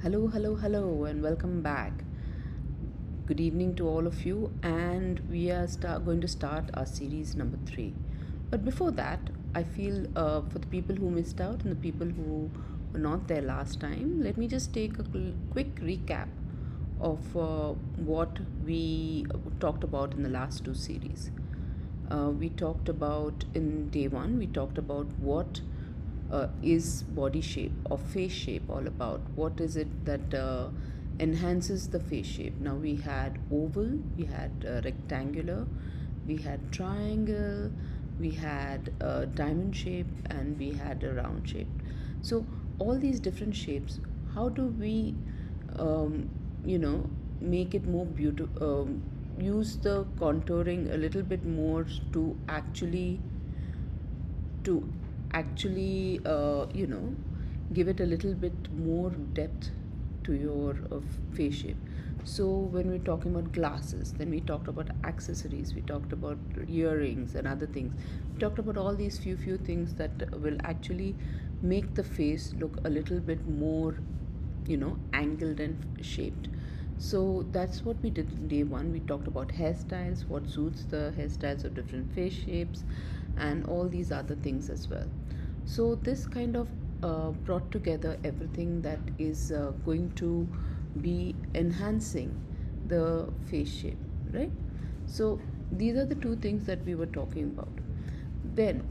Hello, and welcome back. Good evening to all of you, and we are going to start our series number 3. But before that, I feel for the people who missed out and the people who were not there last time, let me just take a quick recap of what we talked about in the last two series. We talked about in day 1, we talked about what is body shape or face shape all about. What is it that enhances the face shape? Now we had oval, we had rectangular, we had triangle, we had a diamond shape, and we had a round shape. So all these different shapes, how do we you know make it more beautiful, use the contouring a little bit more to actually give it a little bit more depth to your face shape. So when we're talking about glasses, then we talked about accessories, we talked about earrings and other things. We talked about all these few things that will actually make the face look a little bit more angled and shaped. So that's what we did in day 1. We talked about hairstyles, what suits the hairstyles of different face shapes, and all these other things as well. So this kind of brought together everything that is going to be enhancing the face shape, right? So these are the two things that we were talking about. Then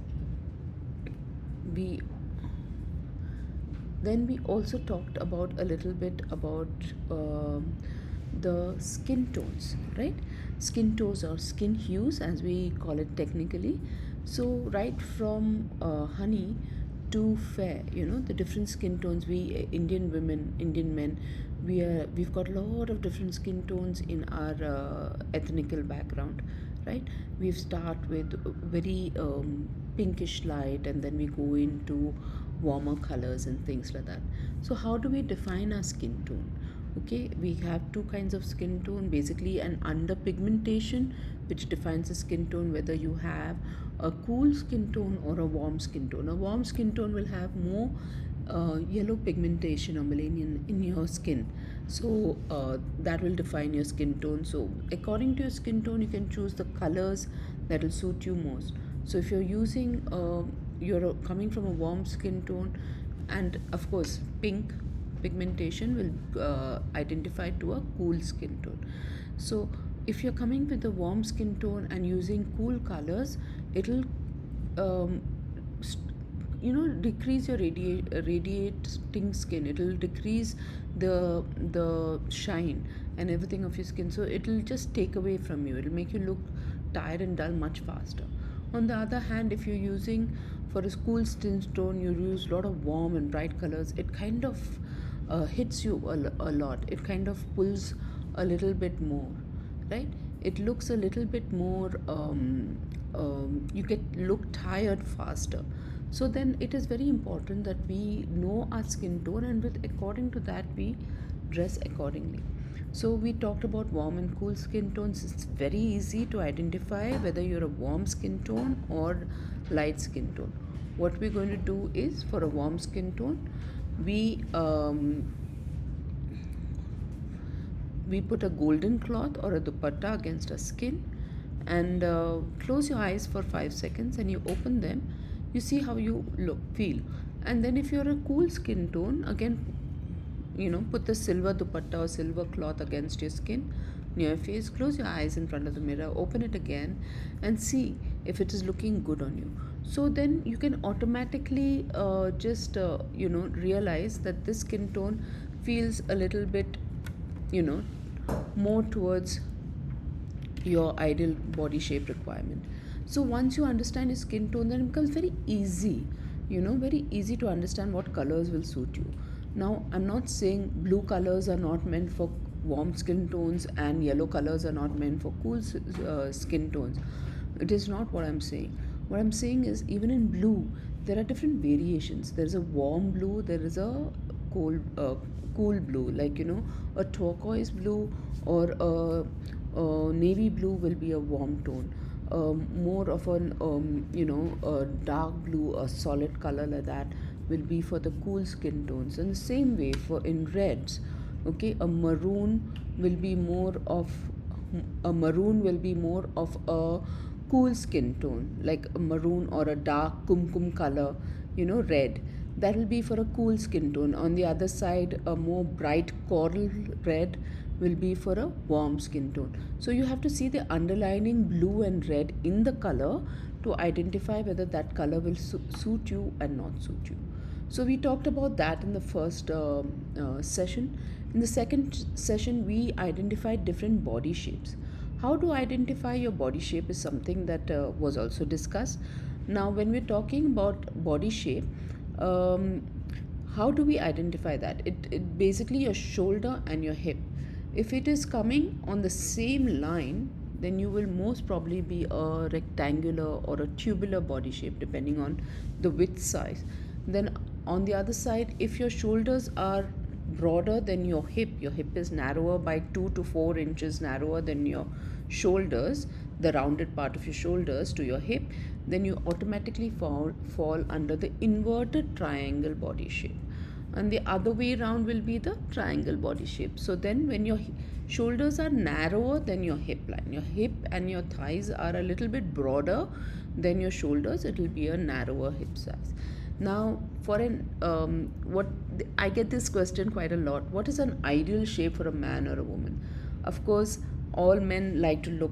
we also talked about a little bit about the skin tones, right? Skin tones or skin hues, as we call it technically. So right from honey to fair, the different skin tones. We Indian women, Indian men, we've got a lot of different skin tones in our ethnical background, right? We start with very pinkish light, and then we go into warmer colors and things like that. So how do we define our skin tone? Okay, we have two kinds of skin tone. Basically, an underpigmentation, which defines the skin tone, whether you have a cool skin tone or a warm skin tone. A warm skin tone will have more yellow pigmentation or melanin in your skin. So that will define your skin tone. So according to your skin tone, you can choose the colors that will suit you most. So if you're coming from a warm skin tone, and of course pink pigmentation will identify to a cool skin tone. So if you're coming with a warm skin tone and using cool colors, it'll decrease your radiating skin. It'll decrease the shine and everything of your skin. So it'll just take away from you. It'll make you look tired and dull much faster. On the other hand, if you're using for a cool skin tone, you use a lot of warm and bright colors, it kind of hits you a lot. It kind of pulls a little bit more, right? It looks a little bit more you look tired faster. So then it is very important that we know our skin tone, and according to that we dress accordingly. So we talked about warm and cool skin tones. It's very easy to identify whether you're a warm skin tone or light skin tone. What we're going to do is, for a warm skin tone, we put a golden cloth or a dupatta against our skin, and close your eyes for 5 seconds, and you open them. You see how you feel. And then if you're a cool skin tone, again, put the silver dupatta or silver cloth against your skin near your face, close your eyes in front of the mirror, open it again, and see if it is looking good on you. So then you can automatically just realize that this skin tone feels a little bit more towards your ideal body shape requirement. So once you understand your skin tone, then it becomes very easy to understand what colors will suit you. Now, I'm not saying blue colors are not meant for warm skin tones and yellow colors are not meant for cool skin tones. It is not what I'm saying. What I'm saying is, even in blue, there are different variations. There is a warm blue, there is a cool blue, like a turquoise blue or a navy blue will be a warm tone. More of a dark blue, a solid color like that will be for the cool skin tones. And the same way for in reds, okay, a maroon will be more of a cool skin tone, like a maroon or a dark kumkum color, red. That will be for a cool skin tone. On the other side, a more bright coral red will be for a warm skin tone. So you have to see the underlining blue and red in the color to identify whether that color will suit you and not suit you. So we talked about that in the first session. In the second session, we identified different body shapes. How to identify your body shape is something that was also discussed. Now, when we're talking about body shape, um, how do we identify that? It basically your shoulder and your hip. If it is coming on the same line, then you will most probably be a rectangular or a tubular body shape depending on the width size. Then on the other side, if your shoulders are broader than your hip is narrower by 2 to 4 inches narrower than your shoulders, the rounded part of your shoulders to your hip, then you automatically fall under the inverted triangle body shape. And the other way around will be the triangle body shape. So then when your shoulders are narrower than your hip line, your hip and your thighs are a little bit broader than your shoulders, it will be a narrower hip size. Now, for what I get this question quite a lot. What is an ideal shape for a man or a woman? Of course, all men like to look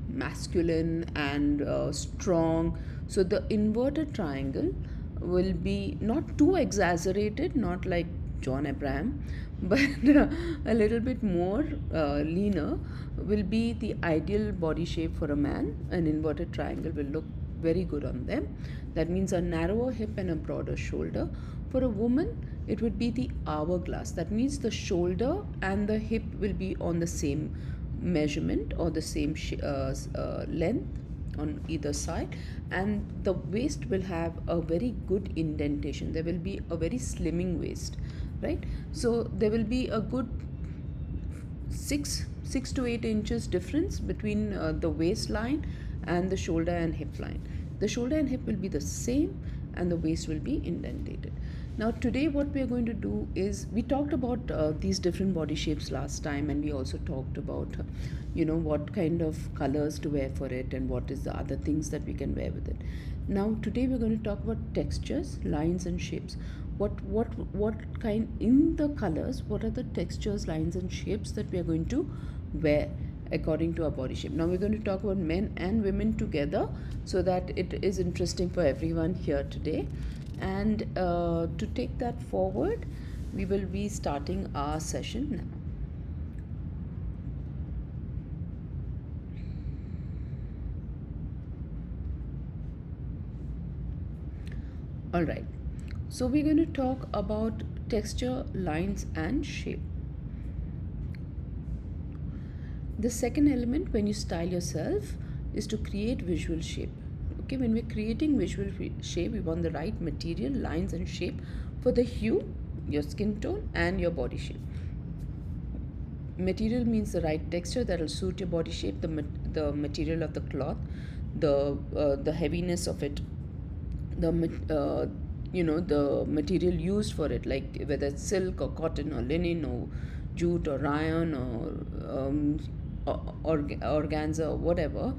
masculine and strong. So the inverted triangle will be not too exaggerated, not like John Abraham, but a little bit more leaner will be the ideal body shape for a man. An inverted triangle will look very good on them. That means a narrower hip and a broader shoulder. For a woman, it would be the hourglass. That means the shoulder and the hip will be on the same measurement or the same length on either side, and the waist will have a very good indentation. There will be a very slimming waist, right? So there will be a good 6 to 8 inches difference between the waistline and the shoulder and hip line. The shoulder and hip will be the same and the waist will be indented. Now today what we are going to do is, we talked about these different body shapes last time, and we also talked about what kind of colors to wear for it and what is the other things that we can wear with it. Now today we're going to talk about textures, lines and shapes. What kind in the colors, what are the textures, lines and shapes that we are going to wear according to our body shape. Now we're going to talk about men and women together so that it is interesting for everyone here today. And to take that forward, we will be starting our session now. All right, so we're going to talk about texture, lines and shape. The second element when you style yourself is to create visual shape. Okay, when we're creating visual shape, we want the right material, lines and shape for the hue, your skin tone and your body shape. Material means the right texture that will suit your body shape, the material of the cloth, the heaviness of it, the material used for it, like whether it's silk or cotton or linen or jute or rayon or organza or whatever.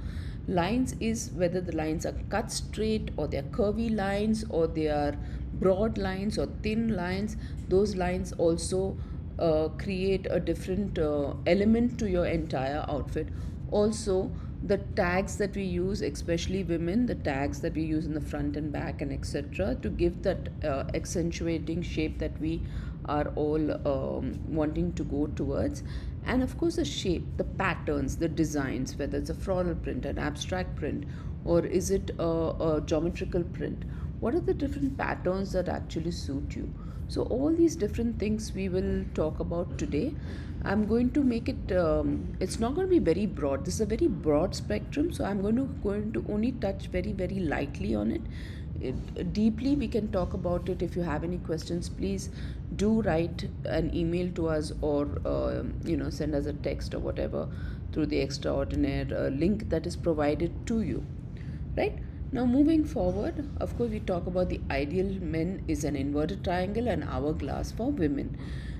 Lines is whether the lines are cut straight or they're curvy lines or they are broad lines or thin lines. Those lines also create a different element to your entire outfit. Also, the tags that we use, especially women, the tags that we use in the front and back and etc., to give that accentuating shape that we are all wanting to go towards. And of course the shape, the patterns, the designs, whether it's a floral print, an abstract print, or is it a geometrical print. What are the different patterns that actually suit you? So all these different things we will talk about today. I'm going to make it, it's not going to be very broad. This is a very broad spectrum, so I'm going to only touch very, very lightly on it. Deeply we can talk about it. If you have any questions, please do write an email to us or send us a text or whatever through the Extraordinaire link that is provided to you. Right Now, moving forward, of course, we talk about the ideal men is an inverted triangle and hourglass for women.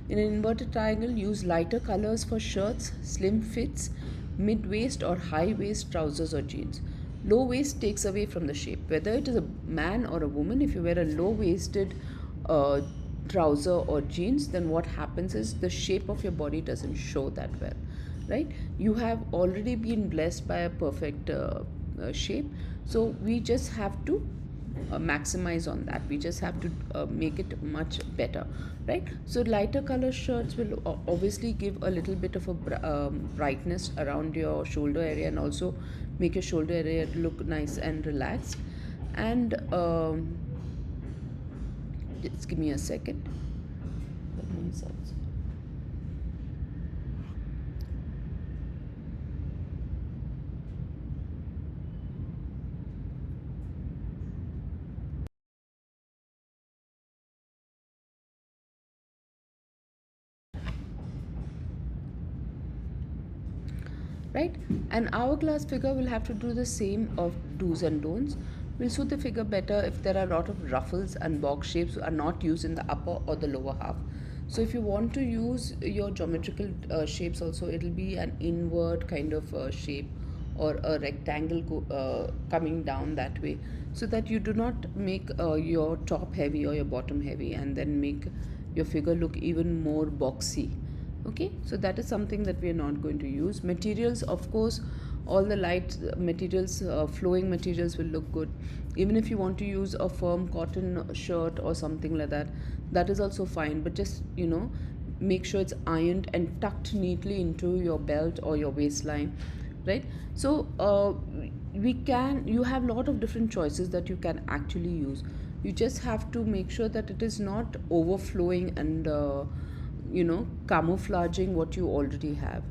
In an inverted triangle, use lighter colors for shirts, slim fits, mid waist or high waist trousers or jeans. Low waist takes away from the shape. Whether it is a man or a woman, if you wear a low waisted uh, trouser or jeans, then what happens is the shape of your body doesn't show that well, right? You have already been blessed by a perfect shape, so we just have to maximize on that. We just have to make it much better, right? So lighter color shirts will obviously give a little bit of a brightness around your shoulder area, and also make your shoulder area look nice and relaxed. And just give me a second. Right, an hourglass figure will have to do the same of do's and don'ts. Will suit the figure better if there are a lot of ruffles and box shapes are not used in the upper or the lower half. So if you want to use your geometrical shapes also, it'll be an inward kind of shape, or a rectangle coming down that way, so that you do not make your top heavy or your bottom heavy and then make your figure look even more boxy. Okay, so that is something that we are not going to use. Materials, of course, all the light materials, flowing materials will look good. Even if you want to use a firm cotton shirt or something like that, that is also fine, but just make sure it's ironed and tucked neatly into your belt or your waistline, right? So you have a lot of different choices that you can actually use. You just have to make sure that it is not overflowing and camouflaging what you already have.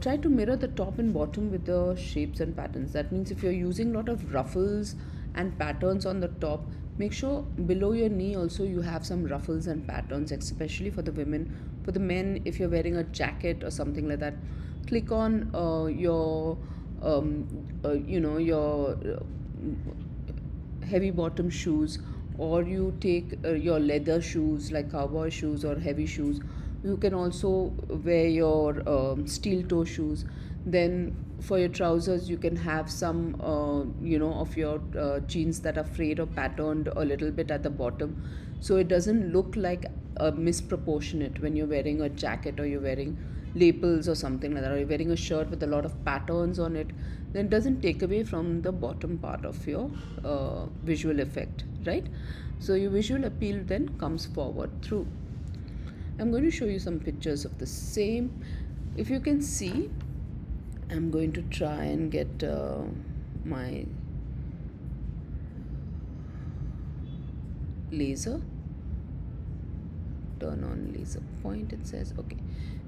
Try to mirror the top and bottom with the shapes and patterns. That means if you're using a lot of ruffles and patterns on the top, make sure below your knee also you have some ruffles and patterns, especially for the women. For the men, if you're wearing a jacket or something like that, click on your heavy bottom shoes, or you take your leather shoes like cowboy shoes or heavy shoes. You can also wear your steel toe shoes. Then for your trousers you can have some of your jeans that are frayed or patterned a little bit at the bottom, so it doesn't look like misproportionate when you're wearing a jacket, or you're wearing lapels or something like that, or you're wearing a shirt with a lot of patterns on it. Then it doesn't take away from the bottom part of your visual effect, right? So your visual appeal then comes forward through. I'm going to show you some pictures of the same. If you can see, I'm going to try and get my laser. Turn on laser point, it says. Okay,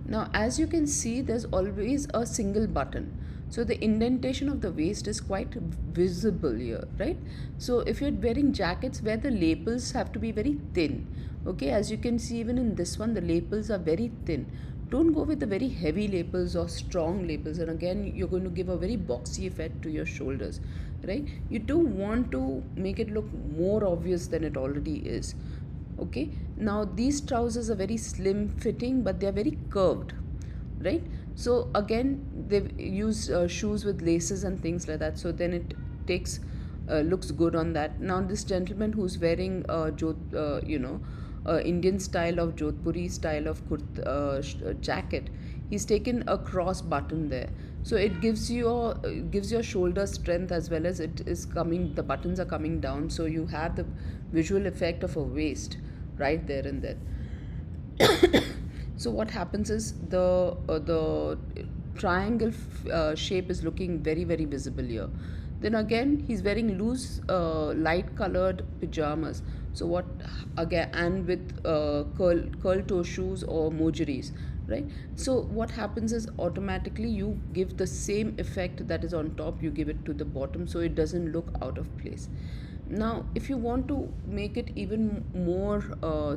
now as you can see, there's always a single button, so the indentation of the waist is quite visible here, right? So if you're wearing jackets where the lapels have to be very thin, okay, as you can see, even in this one the lapels are very thin. Don't go with the very heavy lapels or strong lapels, and again you're going to give a very boxy effect to your shoulders, right? You don't want to make it look more obvious than it already is. Okay, now these trousers are very slim fitting, but they are very curved, right? So again they've used shoes with laces and things like that, so then it takes looks good on that. Now this gentleman who's wearing Indian style of Jodhpuri style of jacket, he's taken a cross button there, so it gives your shoulder strength, as well as it is coming, the buttons are coming down, so you have the visual effect of a waist right there and there. So what happens is the triangle shape is looking very very visible here. Then again he's wearing loose light colored pajamas, so what, again, and with curl toe shoes or mojeries, right? So what happens is automatically you give the same effect that is on top, you give it to the bottom, so it doesn't look out of place. Now, if you want to make it even more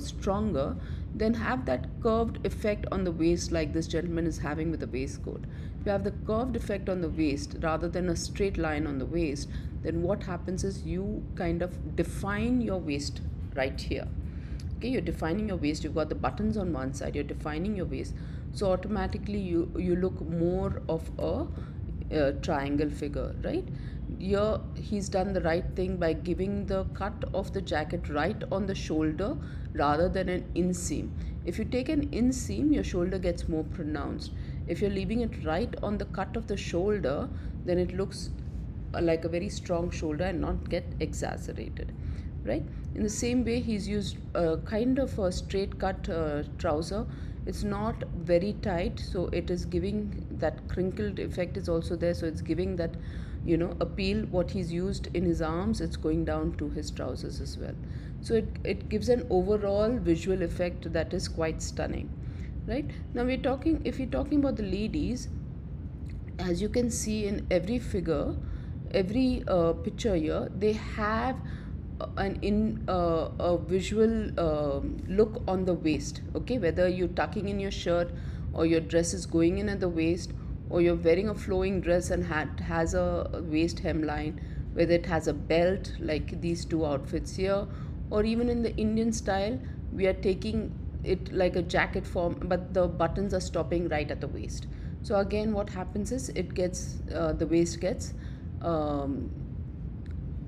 stronger, then have that curved effect on the waist like this gentleman is having with the waistcoat. If you have the curved effect on the waist rather than a straight line on the waist, then what happens is you kind of define your waist right here. Okay, you're defining your waist, you've got the buttons on one side, you're defining your waist, so automatically you look more of a triangle figure, right? Here he's done the right thing by giving the cut of the jacket right on the shoulder rather than an inseam. If you take an inseam, your shoulder gets more pronounced. If you're leaving it right on the cut of the shoulder, then it looks like a very strong shoulder and not get exaggerated, right? In the same way, he's used a kind of a straight cut trouser. It's not very tight, so it is giving that crinkled effect is also there, so it's giving that, appeal. What he's used in his arms, it's going down to his trousers as well, so it gives an overall visual effect that is quite stunning. Right now, if we're talking about the ladies, as you can see in every figure, every picture here, they have a visual look on the waist. Okay, whether you're tucking in your shirt or your dress is going in at the waist, or you're wearing a flowing dress and has a waist hemline, whether it has a belt like these two outfits here, or even in the Indian style, we are taking it like a jacket form, but the buttons are stopping right at the waist. So again, what happens is it gets the waist gets um,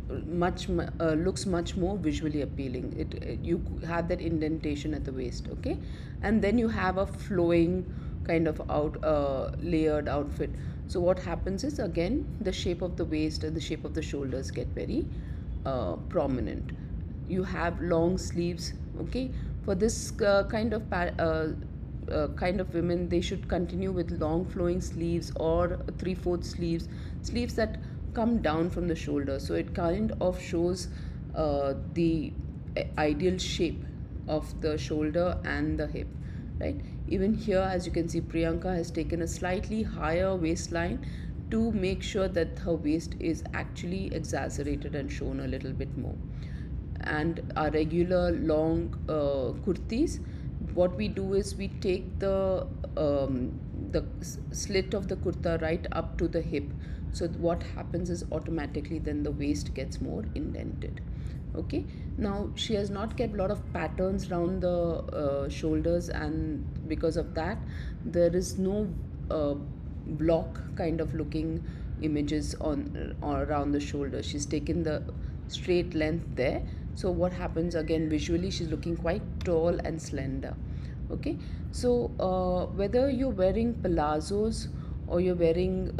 looks much more visually appealing. You have that indentation at the waist, okay, and then you have a flowing kind of layered outfit. So what happens is, again, the shape of the waist and the shape of the shoulders get very prominent. You have long sleeves, okay. For this kind of women, they should continue with long flowing sleeves or 3/4 sleeves that come down from the shoulder, so it kind of shows the ideal shape of the shoulder and the hip, right? Even here, as you can see, Priyanka has taken a slightly higher waistline to make sure that her waist is actually exaggerated and shown a little bit more. And our regular long kurtis, what we do is we take the slit of the kurta right up to the hip. So what happens is automatically then the waist gets more indented. Okay, now she has not kept a lot of patterns around the shoulders, and because of that there is no block kind of looking images on or around the shoulder. She's taken the straight length there, so what happens, again, visually she's looking quite tall and slender. Okay, so whether you're wearing palazzos or you're wearing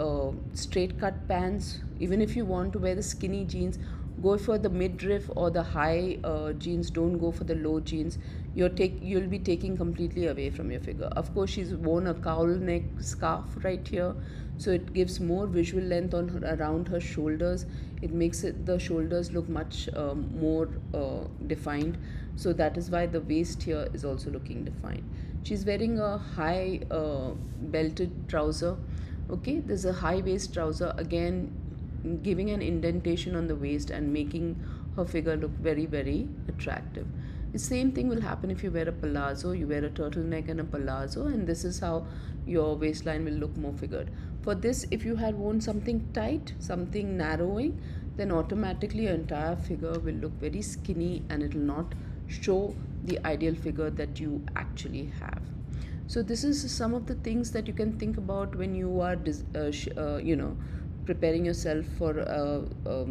straight cut pants, even if you want to wear the skinny jeans, go for the midriff or the high jeans, don't go for the low jeans. You'll be taking completely away from your figure. Of course, she's worn a cowl neck scarf right here, so it gives more visual length on around her shoulders. It makes the shoulders look much more defined, so that is why the waist here is also looking defined. She's wearing a high belted trouser. Okay, there's a high waist trouser, again giving an indentation on the waist and making her figure look very, very attractive. The same thing will happen if you wear a palazzo. You wear a turtleneck and a palazzo, and this is how your waistline will look more figured. For this, if you had worn something tight, something narrowing, then automatically your entire figure will look very skinny and it will not show the ideal figure that you actually have. So this is some of the things that you can think about when you are preparing yourself for a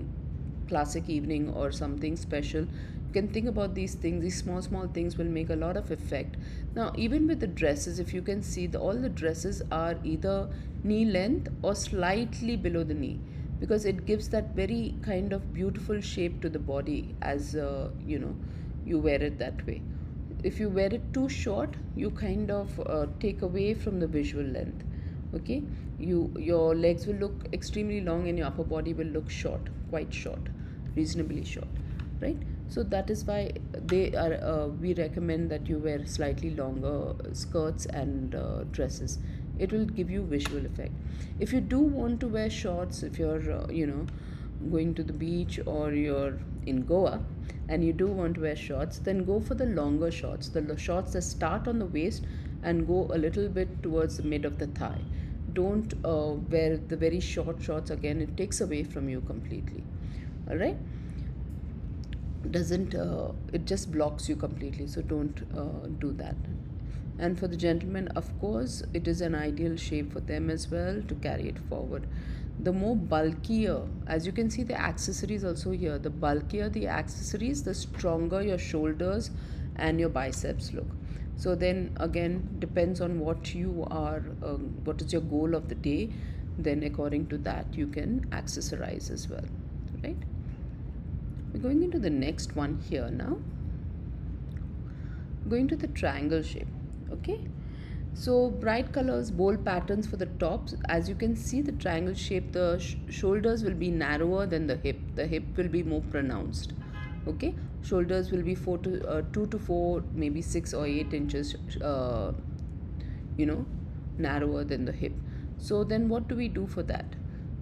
classic evening or something special. You can think about these things. These small things will make a lot of effect. Now, even with the dresses, if you can see, all the dresses are either knee length or slightly below the knee, because it gives that very kind of beautiful shape to the body as you wear it that way. If you wear it too short, you kind of take away from the visual length. Okay, your legs will look extremely long and your upper body will look short, quite short, reasonably short, right? So that is why we recommend that you wear slightly longer skirts and dresses. It will give you visual effect. If you do want to wear shorts, if you're going to the beach or you're in Goa and you do want to wear shorts, then go for the longer shorts, the shorts that start on the waist and go a little bit towards the mid of the thigh. Don't wear the very short shorts again, it takes away from you completely. All right, doesn't it just blocks you completely, so don't do that. And for the gentlemen, of course, it is an ideal shape for them as well to carry it forward. The more bulkier, as you can see the accessories also here, the bulkier the accessories, the stronger your shoulders and your biceps look. So then again, depends on what you are, what is your goal of the day, then according to that you can accessorize as well, right? We're going into the next one here now. Going to the triangle shape. Okay, so bright colors, bold patterns for the tops. As you can see, the triangle shape, the shoulders will be narrower than the hip will be more pronounced. Okay, shoulders will be 2 to 4, maybe 6 or 8 inches narrower than the hip. So then what do we do for that?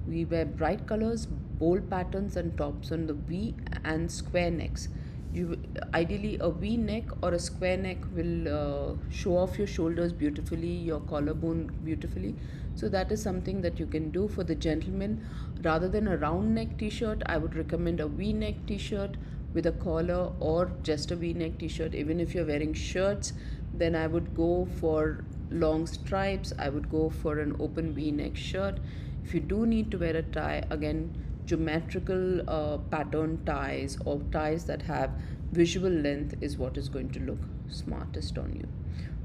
We wear bright colors, bold patterns and tops on the V and square necks. You ideally a V neck or a square neck will show off your shoulders beautifully, your collarbone beautifully. So that is something that you can do. For the gentlemen, rather than a round neck t-shirt, I would recommend a V neck t-shirt with a collar or just a V neck t-shirt. Even if you're wearing shirts, then I would go for long stripes. I would go for an open V neck shirt. If you do need to wear a tie, again, geometrical pattern ties or ties that have visual length is what is going to look smartest on you.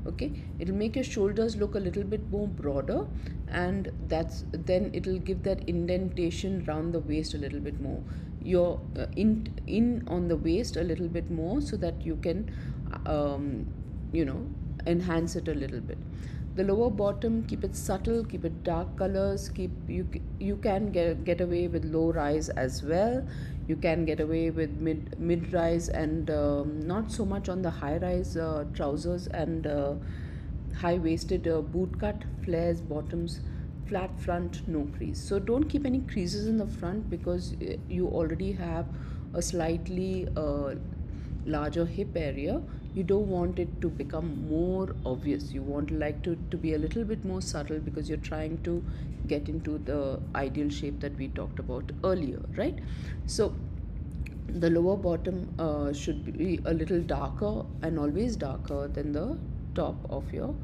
Okay, it'll make your shoulders look a little bit more broader, and then it'll give that indentation around the waist a little bit more. You're in on the waist a little bit more, so that you can enhance it a little bit. The lower bottom, keep it subtle, keep it dark colors. You can get away with low rise as well. You can get away with mid rise and not so much on the high rise trousers and high waisted boot cut flares bottoms, flat front, no crease. So don't keep any creases in the front, because you already have a slightly larger hip area. You don't want it to become more obvious. You want to be a little bit more subtle, because you're trying to get into the ideal shape that we talked about earlier, right? So the lower bottom should be a little darker, and always darker than the top of your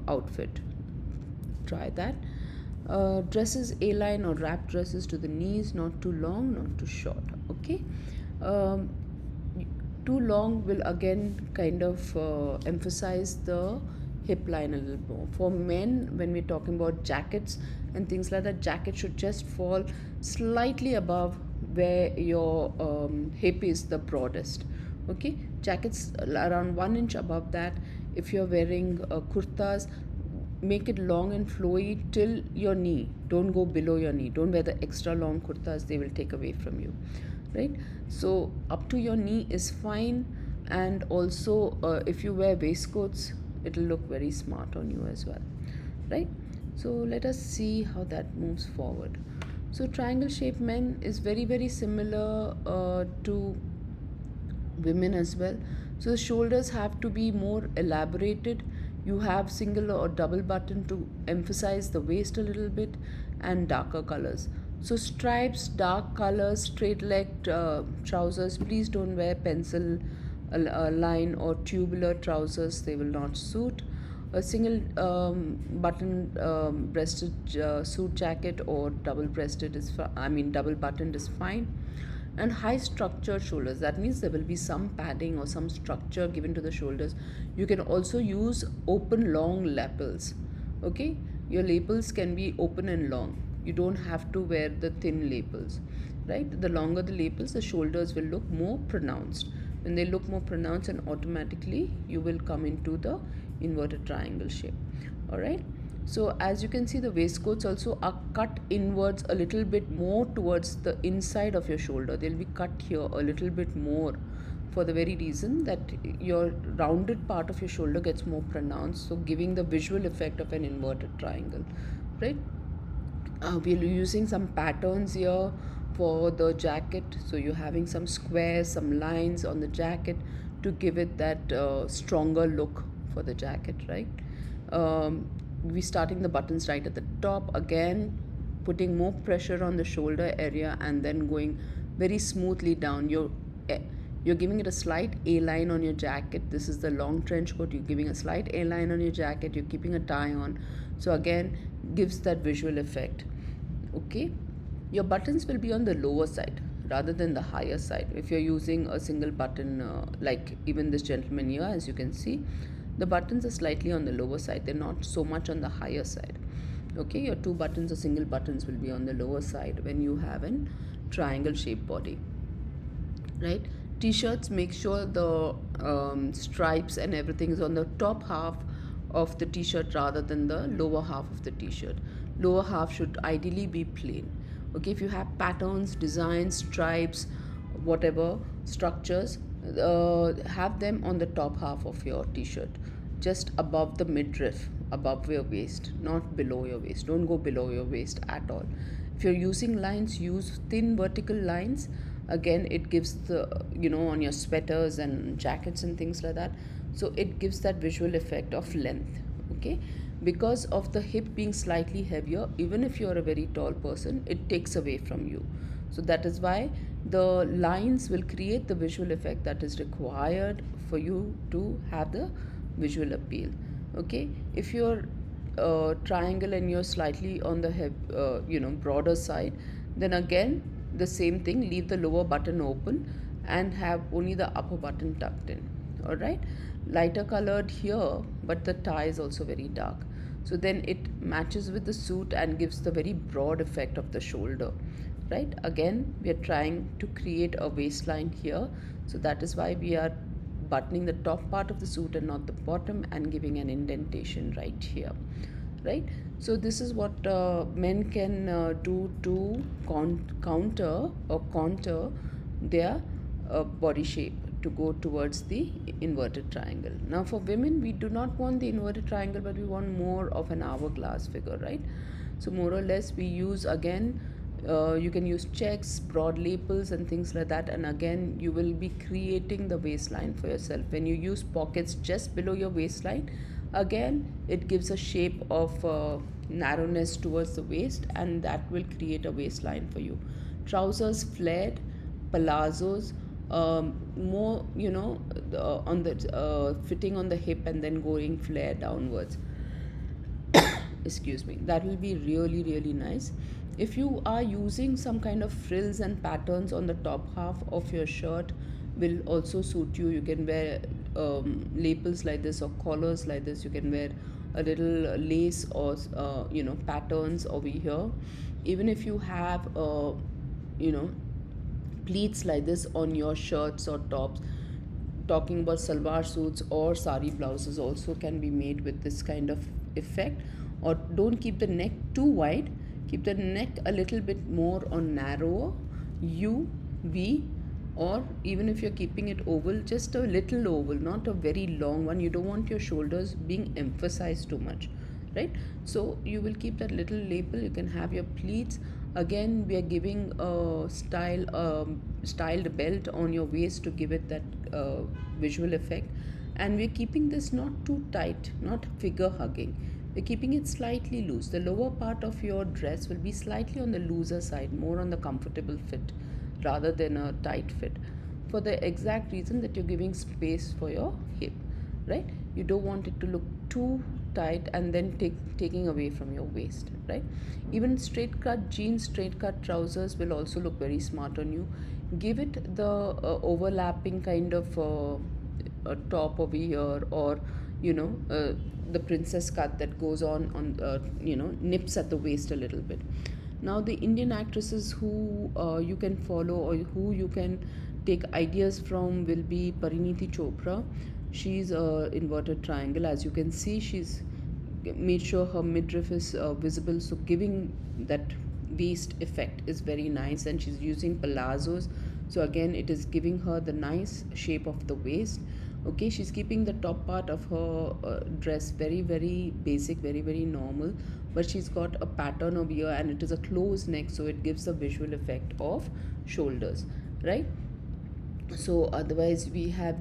outfit. Try that. Dresses A-line or wrap dresses to the knees, not too long, not too short. Okay. Too long will again kind of emphasize the hip line a little more. For men, when we're talking about jackets and things like that, jacket should just fall slightly above where your hip is the broadest. Okay, jackets around 1 inch above that. If you're wearing kurtas, make it long and flowy till your knee. Don't go below your knee. Don't wear the extra long kurtas, they will take away from you, right? So up to your knee is fine. And also if you wear waistcoats, it will look very smart on you as well, right? So let us see how that moves forward. So triangle shape men is very, very similar to women as well. So the shoulders have to be more elaborated. You have single or double button to emphasize the waist a little bit, and darker colors. So stripes, dark colors, straight legged trousers. Please don't wear pencil line or tubular trousers. They will not suit. A single button breasted suit jacket or double breasted double buttoned is fine. And high structured shoulders, that means there will be some padding or some structure given to the shoulders. You can also use open long lapels. Okay, your lapels can be open and long. You don't have to wear the thin lapels, right? The longer the lapels, the shoulders will look more pronounced. When they look more pronounced, and automatically you will come into the inverted triangle shape. All right, so as you can see, the waistcoats also are cut inwards a little bit more towards the inside of your shoulder. They'll be cut here a little bit more, for the very reason that your rounded part of your shoulder gets more pronounced, so giving the visual effect of an inverted triangle, right? We're using some patterns here for the jacket. So you're having some squares, some lines on the jacket to give it that stronger look for the jacket, right? We starting the buttons right at the top, again putting more pressure on the shoulder area and then going very smoothly down. You're giving it a slight A line on your jacket. This is the long trench coat. You're giving a slight A line on your jacket. You're keeping a tie on. So again, gives that visual effect. Okay, your buttons will be on the lower side rather than the higher side. If you're using a single button, like even this gentleman here, as you can see, the buttons are slightly on the lower side. They're not so much on the higher side. Okay, your two buttons or single buttons will be on the lower side when you have an triangle shaped body, right? T-shirts, make sure the stripes and everything is on the top half of the t-shirt rather than the lower half of the t-shirt. Lower half should ideally be plain. Okay, if you have patterns, designs, stripes, whatever structures, have them on the top half of your t-shirt, just above the midriff, above your waist, not below your waist. Don't go below your waist at all. If you're using lines, use thin vertical lines. Again, it gives the, on your sweaters and jackets and things like that, so it gives that visual effect of length. Okay, because of the hip being slightly heavier, even if you're a very tall person, it takes away from you. So that is why the lines will create the visual effect that is required for you to have the visual appeal. Okay, if you're triangle and you're slightly on the hip, broader side, then again the same thing, leave the lower button open and have only the upper button tucked in. All right, lighter colored here, but the tie is also very dark, so then it matches with the suit and gives the very broad effect of the shoulder, right? Again, we are trying to create a waistline here, so that is why we are buttoning the top part of the suit and not the bottom, and giving an indentation right here, right? So this is what men can do to counter or contour their body shape to go towards the inverted triangle. Now for women, we do not want the inverted triangle, but we want more of an hourglass figure, right? So more or less we use, again, you can use checks, broad lapels and things like that, and again you will be creating the waistline for yourself. When you use pockets just below your waistline, again it gives a shape of narrowness towards the waist, and that will create a waistline for you. Trousers flared, palazzos, more, on the fitting on the hip and then going flare downwards. Excuse me, that will be really really nice. If you are using some kind of frills and patterns on the top half of your shirt, will also suit you. You can wear lapels like this or collars like this. You can wear a little lace or patterns over here. Even if you have you know pleats like this on your shirts or tops, talking about salwar suits or sari blouses also can be made with this kind of effect. Or don't keep the neck too wide, keep the neck a little bit more on narrower, U, V, or even if you're keeping it oval, just a little oval, not a very long one. You don't want your shoulders being emphasized too much, right? So you will keep that little lapel. You can have your pleats. Again, we are giving a styled belt on your waist to give it that visual effect, and we're keeping this not too tight, not figure hugging. We're keeping it slightly loose. The lower part of your dress will be slightly on the looser side, more on the comfortable fit rather than a tight fit, for the exact reason that you're giving space for your hip, right? You don't want it to look too tight and then taking away from your waist, right? Even straight cut jeans, straight cut trousers will also look very smart on you. Give it the overlapping kind of a top over here, or the princess cut that goes on nips at the waist a little bit. Now the Indian actresses who you can follow or who you can take ideas from will be Parineeti Chopra. She's a inverted triangle. As you can see, she's made sure her midriff is visible, so giving that waist effect is very nice. And she's using palazzos, so again it is giving her the nice shape of the waist. Okay, she's keeping the top part of her dress very very basic, very very normal, but she's got a pattern over here and it is a closed neck, so it gives a visual effect of shoulders, right? So otherwise we have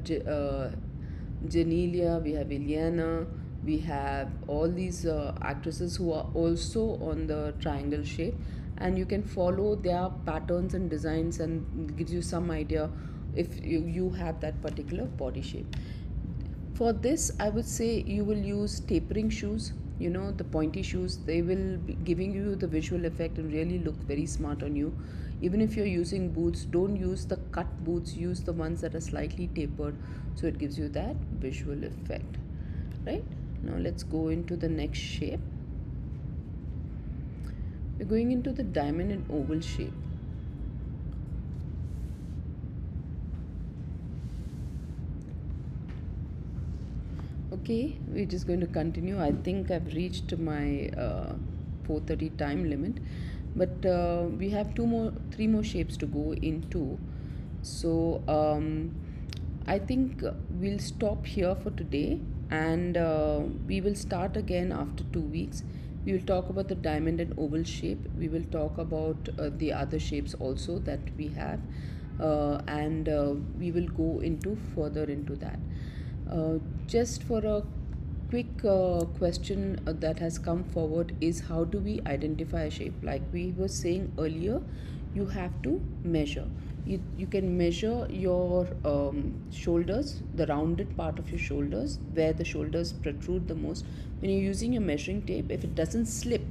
Janelia, we have Ileana, we have all these actresses who are also on the triangle shape, and you can follow their patterns and designs, and gives you some idea if you have that particular body shape. For this, I would say you will use tapering shoes, the pointy shoes. They will be giving you the visual effect and really look very smart on you. Even if you're using boots, don't use the cut boots, use the ones that are slightly tapered, so it gives you that visual effect, right? Now let's go into the next shape. We're going into the diamond and oval shape. Okay, we're just going to continue. I think I've reached my 4:30 time limit, but we have three more shapes to go into. So I think we'll stop here for today, and we will start again after 2 weeks. We will talk about the diamond and oval shape. We will talk about the other shapes also that we have, and we will go into further into that. Just for a quick question that has come forward is, how do we identify a shape? Like we were saying earlier, you have to measure. You can measure your shoulders, the rounded part of your shoulders, where the shoulders protrude the most. When you're using your measuring tape, if it doesn't slip,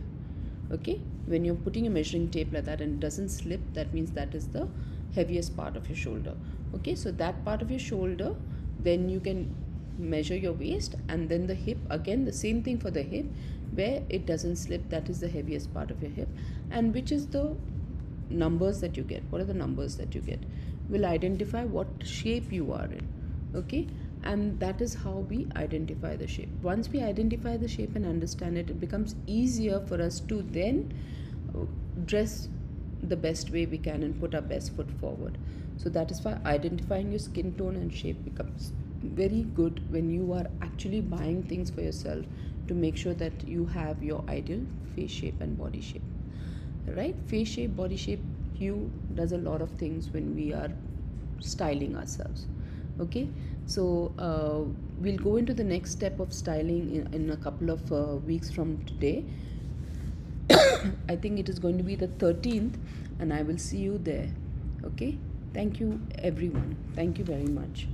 okay, when you're putting a measuring tape like that and it doesn't slip, that means that is the heaviest part of your shoulder. Okay, so that part of your shoulder, then you can measure your waist, and then the hip, again the same thing for the hip, where it doesn't slip, that is the heaviest part of your hip. And which is the numbers that you get, what are the numbers that you get, will identify what shape you are in. Okay, and that is how we identify the shape. Once we identify the shape and understand it, it becomes easier for us to then dress the best way we can and put our best foot forward. So that is why identifying your skin tone and shape becomes very good when you are actually buying things for yourself, to make sure that you have your ideal face shape and body shape, right? Face shape, body shape, hue does a lot of things when we are styling ourselves. Okay, so we'll go into the next step of styling in a couple of weeks from today. I think it is going to be the 13th, and I will see you there. Okay, thank you everyone, thank you very much.